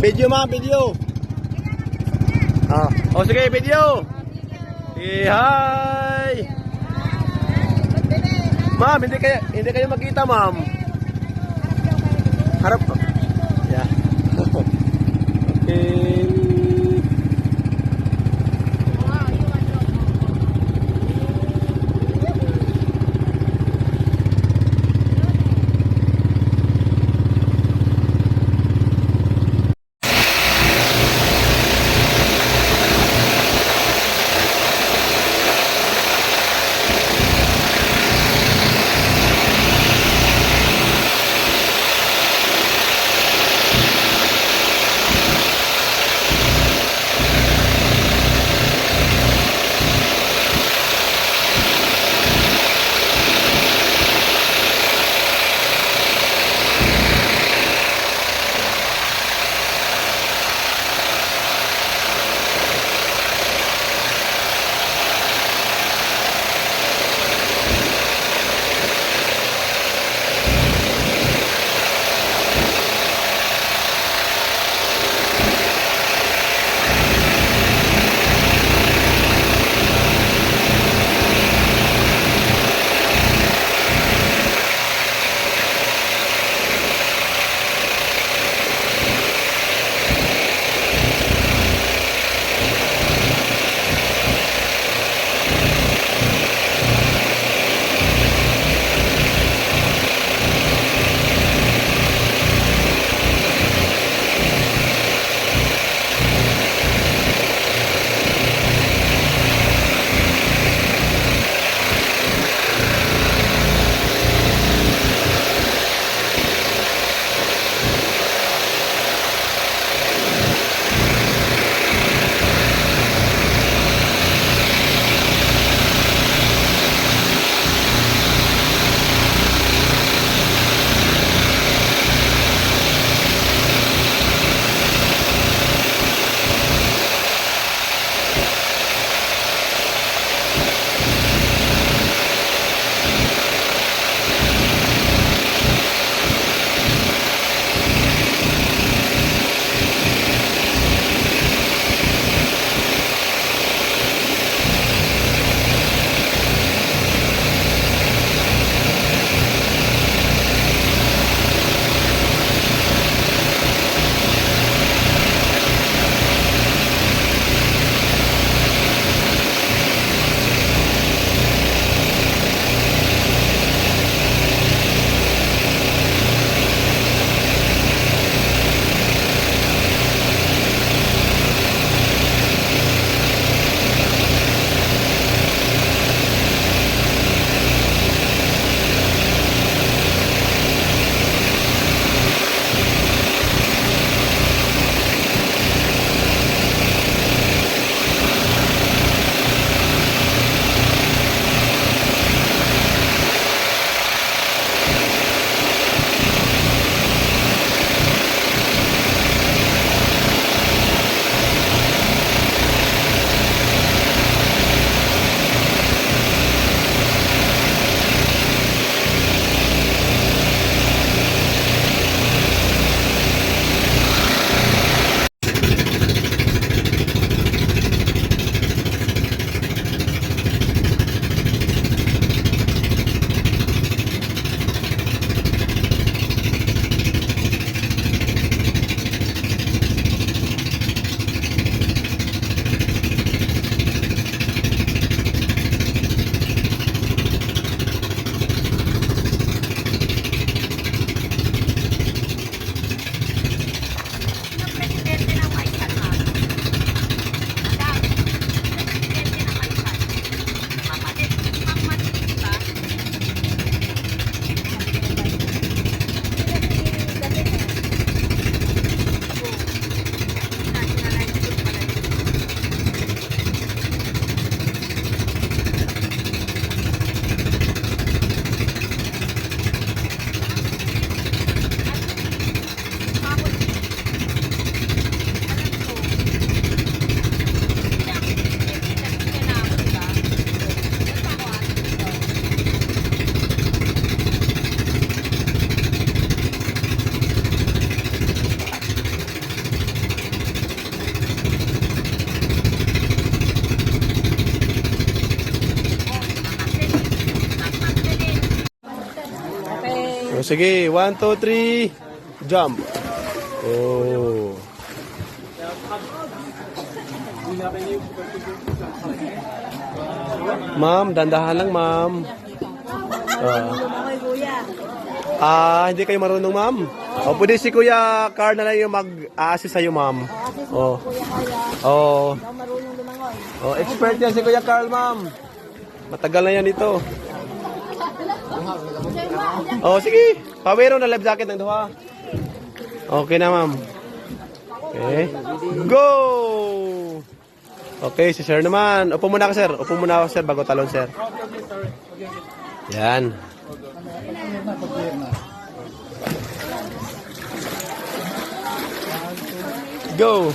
Video ma, video. Oh, sige, video. Hi. Ma'am, hindi kayo magkita, ma'am. Harap. Yeah. Okay. sige. 1, 2, 3. Jump. Oh. Ma'am, dandahan lang, ma'am. Hindi kayo marunong, ma'am? O, pwede si Kuya Carl na lang yung mag-assist sa'yo, ma'am. Oh. Oh. Oh, expert yan si Kuya Carl, ma'am. Matagal na yan dito. Oh, sige. Pawero na life jacket ng duha. Okay na, ma'am. Okay. Go! Okay, si sir naman. Upo muna ka, sir. Upo muna ka, sir, bago talon, sir. Yan. Go!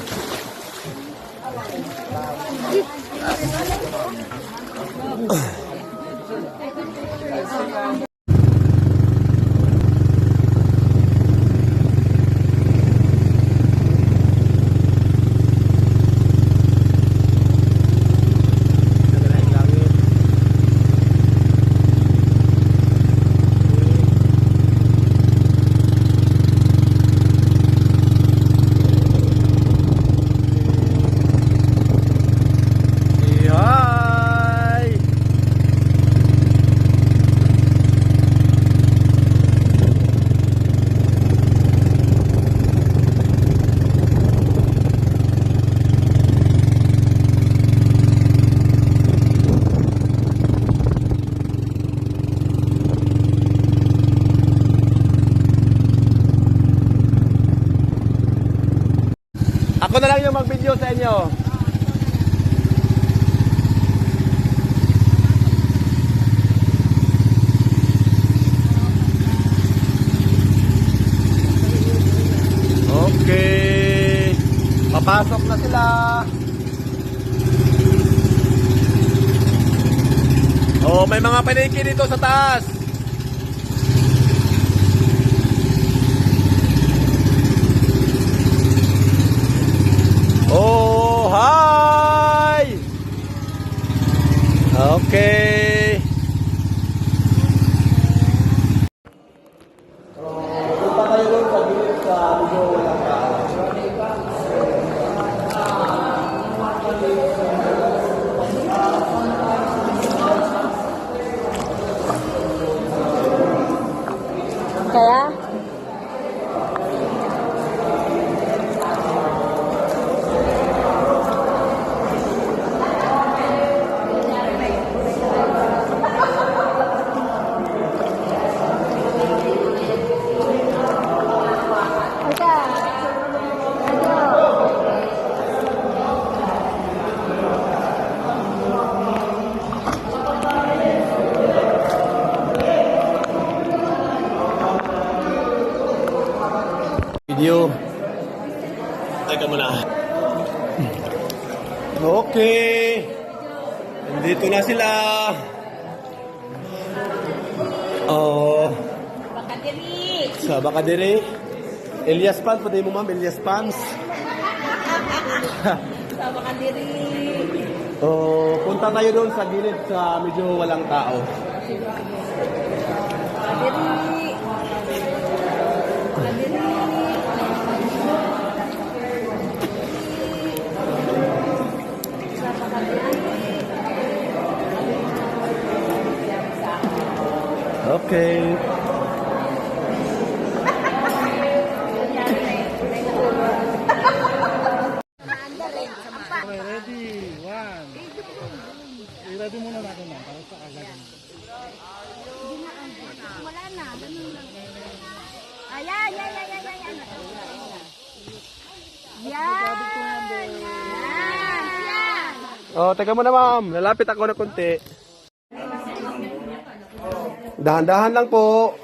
Ako na lang yung mag-video sa inyo. Okay. Papasok na sila. Oh, may mga paniki dito sa taas. Oh, hi! Okay. Punta tayo doon sa gilid sa medyo walang tao. Kaya? Video. Teka muna. Okay. Nandito na sila. Oh. Bakadiri! Sa Bakadiri. Elias Pans, pati mo ma'am, Elias Pans. Sa Bakadiri! Oh, punta tayo doon sa gilid sa medyo walang tao. Bakadiri! Bakadiri! Sa Bakadiri! Okay. I-ready muna natin na para sa agad. Wala na, ganun lang. Ayan, yan, yan, yan, yan, yan. Yan, yan. Oh, teka muna ma'am. Lalapit ako na konti. Dahan-dahan lang po.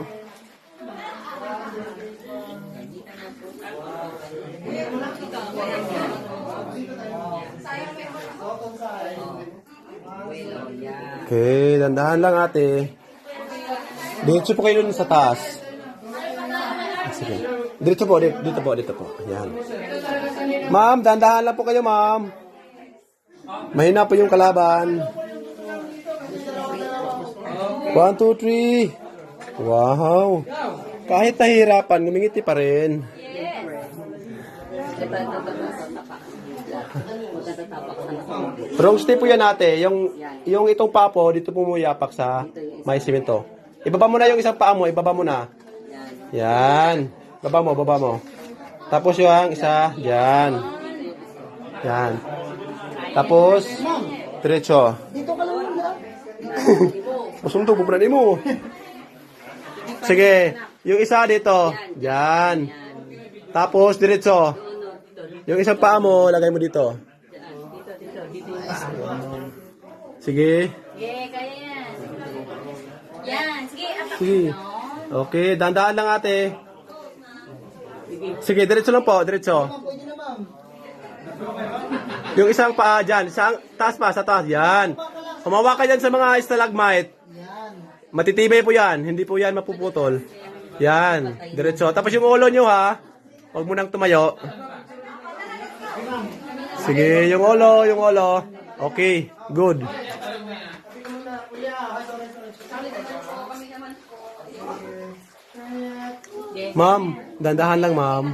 Okay, dandahan lang ate. Diretso po kayo dun sa taas. Sige. Diretso po, dito po. Ayan. Ma'am, dandahan lang po kayo, ma'am. Mahina po yung kalaban. 1, 2, 3. Wow. Kahit nahihirapan, ngumingiti pa rin. Wrong step po yan ate. Yung itong papo, dito po mo yapak sa may simento. Ibaba mo na yung isang paa mo, ibaba mo na. Yan. Baba mo. Tapos yung isa, yan. Yan. Tapos, diretso. Dito ka lang lang. Masundo, bubranin mo. Sige, yung isa dito. Yan. Tapos, diretso. Yung isang paa mo, lagay mo dito. Sige. Sige, kaya yan. Yan, sige, atak Sige. Okay, dandaan lang ate. Sige, diretso lang po, diretso. Pwede na ma'am. Yung isang paa dyan, sa taas pa, sa taas. Yan. Humawa ka dyan sa mga stalagmite. Yan. Matitibay po yan, hindi po yan mapuputol. Yan, diretso. Tapos yung ulo nyo ha, huwag mo nang tumayo. Sige, yung ulo. Okay, good. Ma'am, dandahan lang ma'am.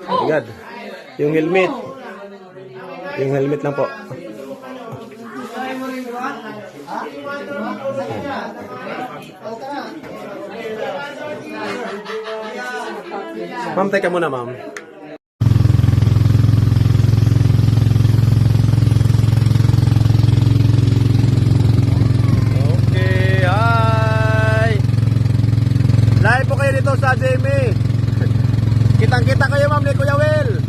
Agad. Yung helmet. Yung helmet lang po. Ma'am, teka muna ma'am. Okay, hi! Live po kayo dito sa Jamie. Kitang-kita kayo ma'am ni Kuya Will.